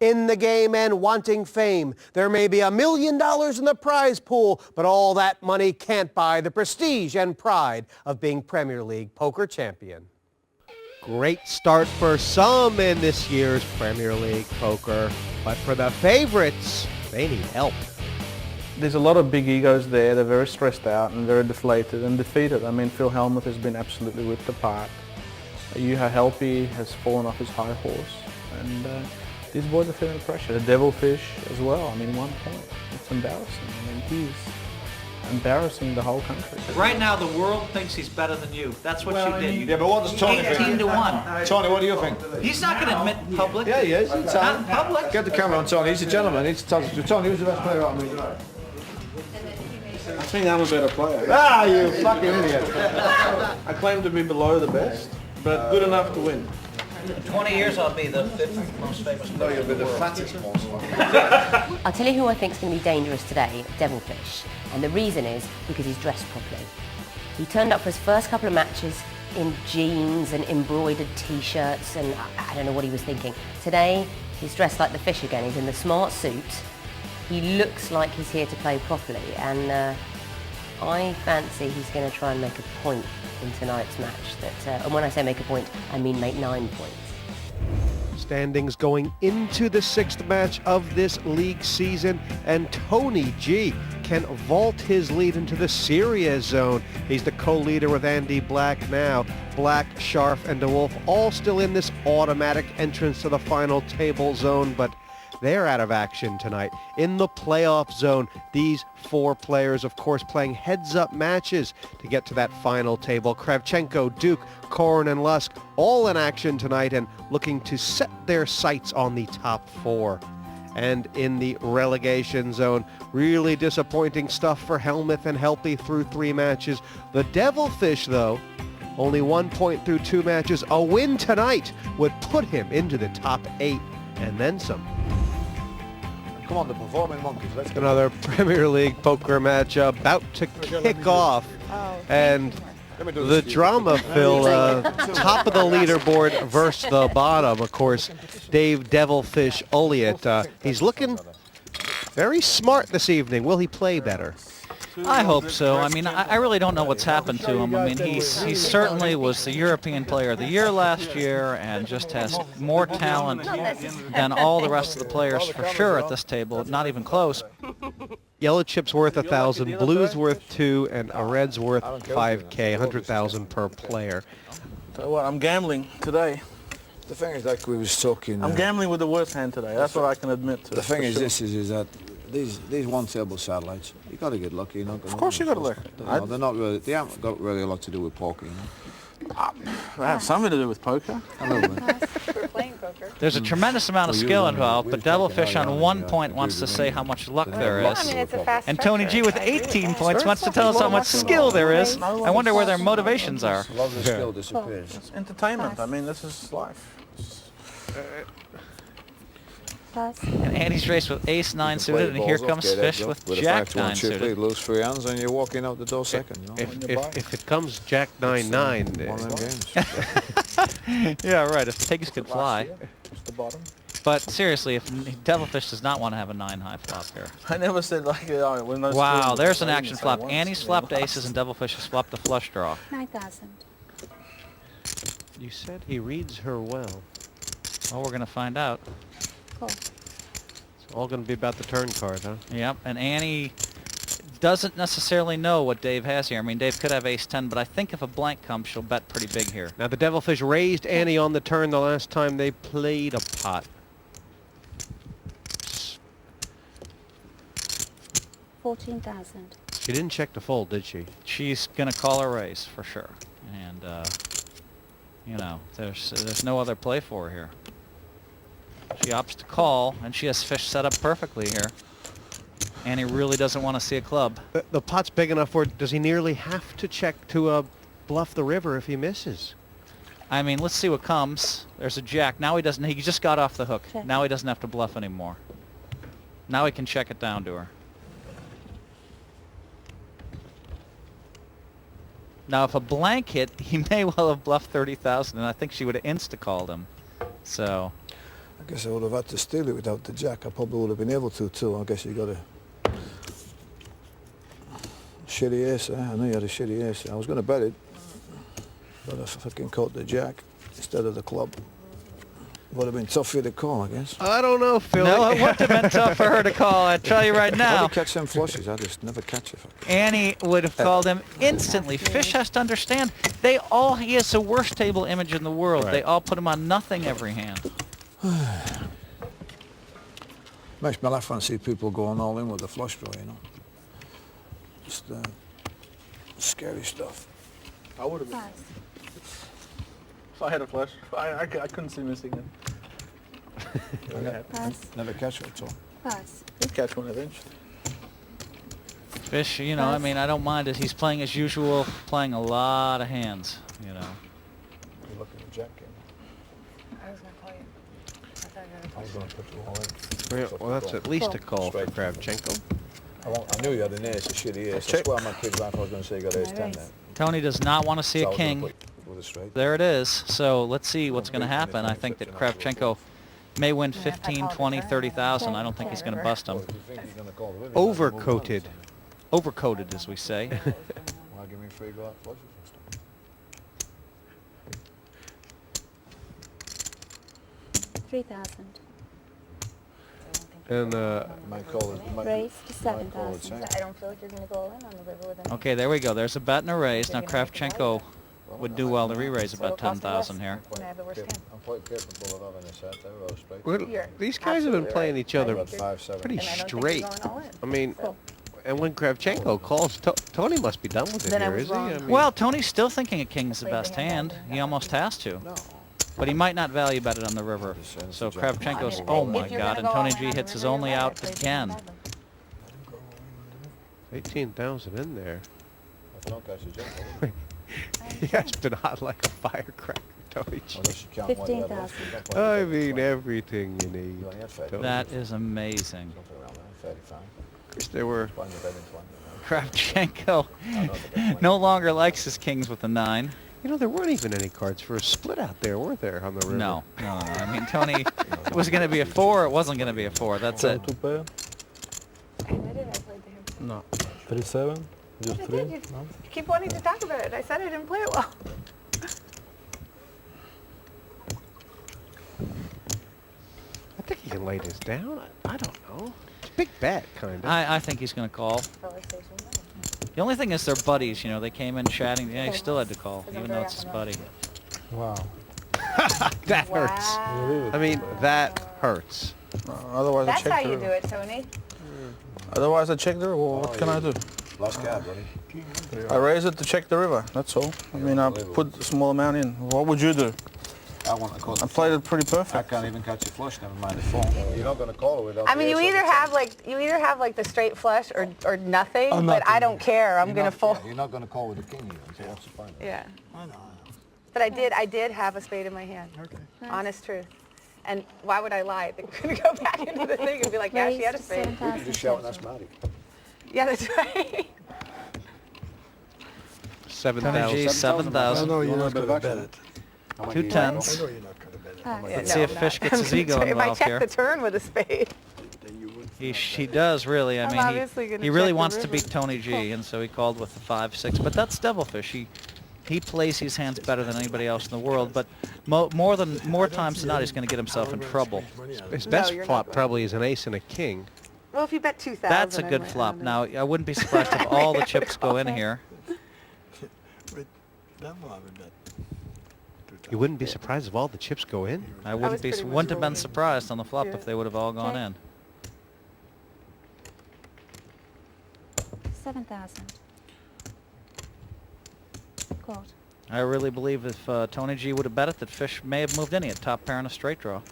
in the game and wanting fame. There may be $1 million in the prize pool, but all that money can't buy the prestige and pride of being Premier League poker champion. Great start for some in this year's Premier League poker, but for the favorites, they need help. There's a lot of big egos there. They're very stressed out and very deflated and defeated. I mean, Phil Hellmuth has been absolutely ripped apart. Juha Helppi has fallen off his high horse, and these boys are feeling pressure. The Devilfish as well. I mean, 1 point. It's embarrassing. I mean, he's embarrassing the whole country. Right now, the world thinks he's better than you. That's what you did. Yeah, but what does Tony think? 18 to 1. Tony, what do you think? He's not going to admit in public. Yeah, he is. Not in public. Get the camera on Tony. He's a gentleman. He's Tony, who's the best player out of me? I think I'm a better player. Ah, you fucking idiot. I claim to be below the best, but good enough to win. In 20 years, I'll be the 5th most famous player. No, you'll be the fattest most. I'll tell you who I think is going to be dangerous today, Devilfish. And the reason is because he's dressed properly. He turned up for his first couple of matches in jeans and embroidered t-shirts, and I don't know what he was thinking. Today, he's dressed like the fish again. He's in the smart suit. He looks like he's here to play properly, and I fancy he's going to try and make a point in tonight's match. And when I say make a point, I mean make 9 points. Standings going into the 6th match of this league season, and Tony G can vault his lead into the serious zone. He's the co-leader with Andy Black now. Black, Scharf, and DeWolf all still in this automatic entrance to the final table zone, but they're out of action tonight. In the playoff zone, these 4 players, of course, playing heads-up matches to get to that final table. Kravchenko, Duke, Korn, and Lusk all in action tonight and looking to set their sights on the top 4. And in the relegation zone, really disappointing stuff for Hellmuth and Helppi through 3 matches. The Devilfish, though, only 1 point through 2 matches. A win tonight would put him into the top 8 and then some. Come on, the performing monkeys. Let's go. Another Premier League poker match about to kick off. And the drama, Phil, top of the leaderboard versus the bottom, of course, Dave Devilfish Ulliott. He's looking very smart this evening. Will he play better? I hope so. I mean, I really don't know what's happened to him. I mean, he certainly was the European Player of the Year last year and just has more talent than all the rest of the players for sure at this table. Not even close. Yellow chip's worth 1,000, blue's worth 2, and a red's worth 5K, 100,000 per player. Tell you what, I'm gambling today. The thing is, like we was talking... I'm gambling with the worst hand today. That's what I can admit to. The thing is, this is that these one-table satellites, you got to get lucky. You're not gonna of course you got to look. They're not really. They haven't got really a lot to do with poker, you know. They have something to do with poker. I know, but Playing poker. There's a tremendous amount of skill involved, but Devilfish on 1 point wants to say how much luck there Well, I mean, is. it's a fast And Tony G with structure. 18 points wants to tell us how much skill there is. I wonder where their motivations are. a lot of the skill disappears. It's entertainment. I mean, this is life. And Andy's raced with ace-9 suited, and here comes Fish with jack-9 suited. Lose 3 hands and you're walking out the door second. You know? If it comes Jack 9-9, One of them games. Yeah, right, if pigs could fly. It's the bottom. But seriously, if Devilfish does not want to have a 9-high flop here. I never said like, when those Wow, two- there's an I action didn't say flop. once. Annie's flopped aces and Devilfish has flopped the flush draw. 9,000. you said he reads her well. Well, we're going to find out. Cool. It's all going to be about the turn card, huh? Yep, and Annie doesn't necessarily know what Dave has here. I mean, Dave could have ace-10, but I think if a blank comes, she'll bet pretty big here. Now, the Devilfish raised Annie on the turn the last time they played a pot. 14,000. She didn't check the fold, did she? She's going to call a raise for sure. And, you know, there's no other play for her here. She opts to call, and she has Fish set up perfectly here. Annie really doesn't want to see a club. The pot's big enough for, does he nearly have to check to bluff the river if he misses? I mean, let's see what comes. There's a jack. Now he doesn't, he just got off the hook. Check. Now he doesn't have to bluff anymore. Now he can check it down to her. Now, if a blank hit, he may well have bluffed 30,000, and I think she would have insta-called him. So, I guess I would have had to steal it without the jack. I probably would have been able to too. I guess you got a shitty ace, eh? I knew you had a shitty ace. I was going to bet it, but I fucking caught the jack instead of the club. Would have been tough for you to call, I guess. I don't know, Phil. No, it wouldn't have been tough for her to call. I tell you right How do now. you catch them flushes? I just never catch it. Annie would have called him instantly. Fish has to understand. He has the worst table image in the world. Right. They all put him on nothing every hand. Makes me laugh when I see people going all in with the flush draw, you know. Just scary stuff. I would have been. Pass. If I had a flush, I couldn't see missing it. Pass. Never catch it at all. Pass. He'd catch one eventually. Fish, you know, I mean, I don't mind it. He's playing as usual, playing a lot of hands, you know. You look at the jack game. I was going to call you. I thought you I was going to put you all in. Well, that's at least a call for Straight. Kravchenko. I knew you had an ace, a shitty ace. I Check. swear my kid's life I was going to say you got ace 10 there. Tony does not want to see So I a was gonna king. put with a straight. There it is. So let's see what's going to happen. I think that Kravchenko may win 15, 20, 30,000. I don't think he's going to bust him. If you think he's going to call the river, you gotta move on. Overcoated. Overcoated, as we say. Why give me free go out flushes and stuff? 3,000. And Might call it. Raise to might call it 7,000. same. I don't feel like you're going to go all in on the river with an Okay, there we go. There's a bet and a raise. Now Kravchenko would do well to re-raise about So it'll cost 10,000 less. here. And I have the worst hand. I'm quite capable of having a set there, or straight. well, You're these guys have been absolutely playing right. each other About 5-7. pretty And I don't think straight. you're going all in. I mean, So, and when Kravchenko calls, Tony must be done with it Then I here, was is he? wrong. I mean, Well, Tony's still thinking a king's the Played best the hand hand. better. He almost has to. No. But he might not value bet it on the river. Just saying it's So a jack. Kravchenko's, I mean, oh if my you're God, gonna and go Tony all in G on the hits his river, only you're right. out I played the again. hand better. 18,000 in there. If I don't catch the jack, He has been hot like a firecracker, Tony G. unless you count one of the other ones. 15,000. Don't play I the mean, 20. everything you need. You only had 30. Tony. That is amazing. Something around there, 35. Of course, there were Find the bet in 20. Kravchenko I know the bet no longer likes his kings with the 9. You know, there weren't even any cards for a split out there, were there, on the river? No. I mean, Tony, it was going to be a 4. It wasn't going to be a 4. That's it. Two pair? I admitted I played the hand. No. 37? Just I 3? did. You keep wanting to talk about it. I said I didn't play it well. I think he can lay this down. I don't know. It's a big bet, kind of. I think he's going to call. The only thing is they're buddies, you know. They came in chatting. Yeah, he still had to call, even though it's his buddy. Wow. That hurts. I mean, that hurts. Otherwise That's I check how the you river. do it, Tony. Otherwise I check the river. Well, what can I do? Last card, buddy. I raise it to check the river. That's all. I mean, I put a small amount in. What would you do? I want to call I played it pretty I perfect. can't even catch a flush, never mind the phone. You're not going to call it without I mean, the you ace either on the have top. like the straight flush or nothing, Oh, but I nothing. don't care. I'm You're gonna not- fold. yeah, you're not going to call with the king either, so what's the point? Yeah. But I did have a spade in my hand. Okay. Honest truth. And why would I lie? They're gonna go back into the thing and be like, yeah, she had a Raise to spade. You can just shout and that's Matty. Yeah, that's right. 7,000. 7,000. know you're not going to bet it. 2 tens. you're not going to bet it. Yeah, Let's see if I'm Fish not. gets his ego If I involved check here. the turn with a spade. He does really. I I'm mean, obviously gonna he really check the wants to river. beat Tony G, and so he called with the 5-6. But that's Devilfish. He plays his hands better than anybody else in the world. But more times than not, he's going to get himself in trouble. His No, best you're not flop going. probably is an ace and a king. Well, if you bet 2,000. That's a I good might- I flop. don't Now, know. I wouldn't be surprised if all the chips go in here. You wouldn't be surprised if all the chips go in. I was wouldn't pretty much have been rolling. surprised on the flop Yeah. if they would have all gone Okay. in. 7,000. Called. I really believe if Tony G would have bet it, that Fish may have moved in. He had top pair and a straight draw.